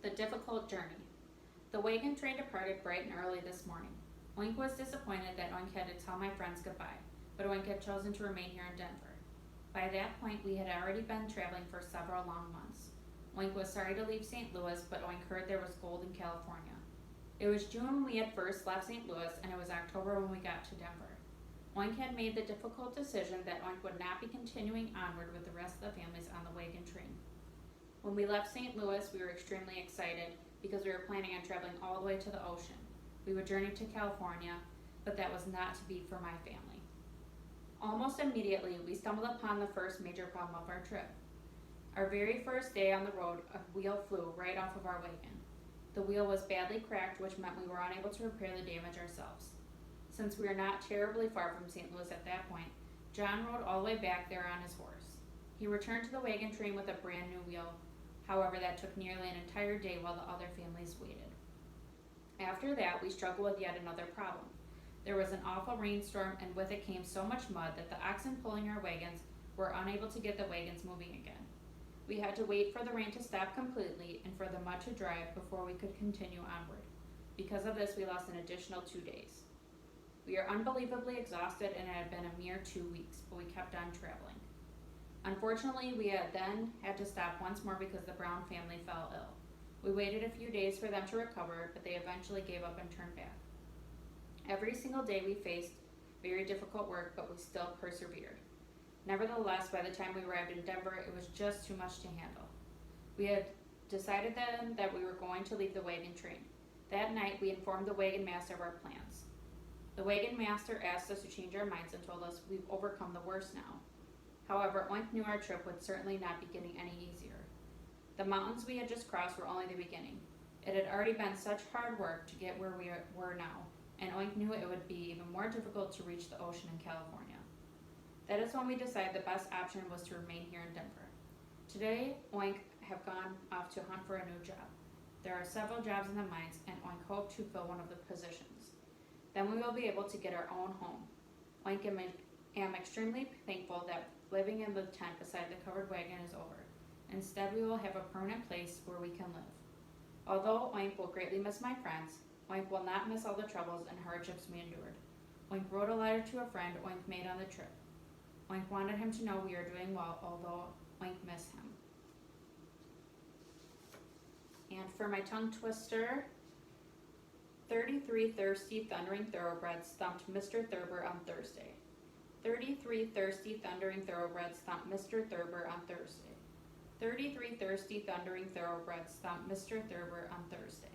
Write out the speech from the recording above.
The difficult journey. The wagon train departed bright and early this morning. Oink was disappointed that Oink had to tell my friends goodbye, but Oink had chosen to remain here in Denver. By that point, we had already been traveling for several long months. Oink was sorry to leave St. Louis, but Oink heard there was gold in California. It was June when we had first left St. Louis, and it was October when we got to Denver. Oink had made the difficult decision that Oink would not be continuing onward with the rest of the families on the wagon train. When we left St. Louis, we were extremely excited because we were planning on traveling all the way to the ocean. We would journey to California, but that was not to be for my family. Almost immediately, we stumbled upon the first major problem of our trip. Our very first day on the road, a wheel flew right off of our wagon. The wheel was badly cracked, which meant we were unable to repair the damage ourselves. Since we were not terribly far from St. Louis at that point, John rode all the way back there on his horse. He returned to the wagon train with a brand new wheel. However, that took nearly an entire day while the other families waited. After that, we struggled with yet another problem. There was an awful rainstorm, and with it came so much mud that the oxen pulling our wagons were unable to get the wagons moving again. We had to wait for the rain to stop completely and for the mud to dry before we could continue onward. Because of this, we lost an additional 2 days. We are unbelievably exhausted, and it had been a mere 2 weeks, but we kept on traveling. Unfortunately, we had to stop once more because the Brown family fell ill. We waited a few days for them to recover, but they eventually gave up and turned back. Every single day we faced very difficult work, but we still persevered. Nevertheless, by the time we arrived in Denver, it was just too much to handle. We had decided then that we were going to leave the wagon train. That night, we informed the wagon master of our plans. The wagon master asked us to change our minds and told us we've overcome the worst now. However, Oink knew our trip would certainly not be getting any easier. The mountains we had just crossed were only the beginning. It had already been such hard work to get where we were now, and Oink knew it would be even more difficult to reach the ocean in California. That is when we decided the best option was to remain here in Denver. Today, Oink have gone off to hunt for a new job. There are several jobs in the mines, and Oink hoped to fill one of the positions. Then we will be able to get our own home. Oink am extremely thankful that living in the tent beside the covered wagon is over. Instead, we will have a permanent place where we can live. Although Oink will greatly miss my friends, Oink will not miss all the troubles and hardships we endured. Oink wrote a letter to a friend Oink made on the trip. Oink wanted him to know we are doing well, although Oink missed him. And for my tongue twister, 33 thirsty, thundering thoroughbreds thumped Mr. Thurber on Thursday. 33 thirsty, thundering thoroughbreds thumped Mr. Thurber on Thursday. 33 thirsty, thundering thoroughbreds thumped Mr. Thurber on Thursday.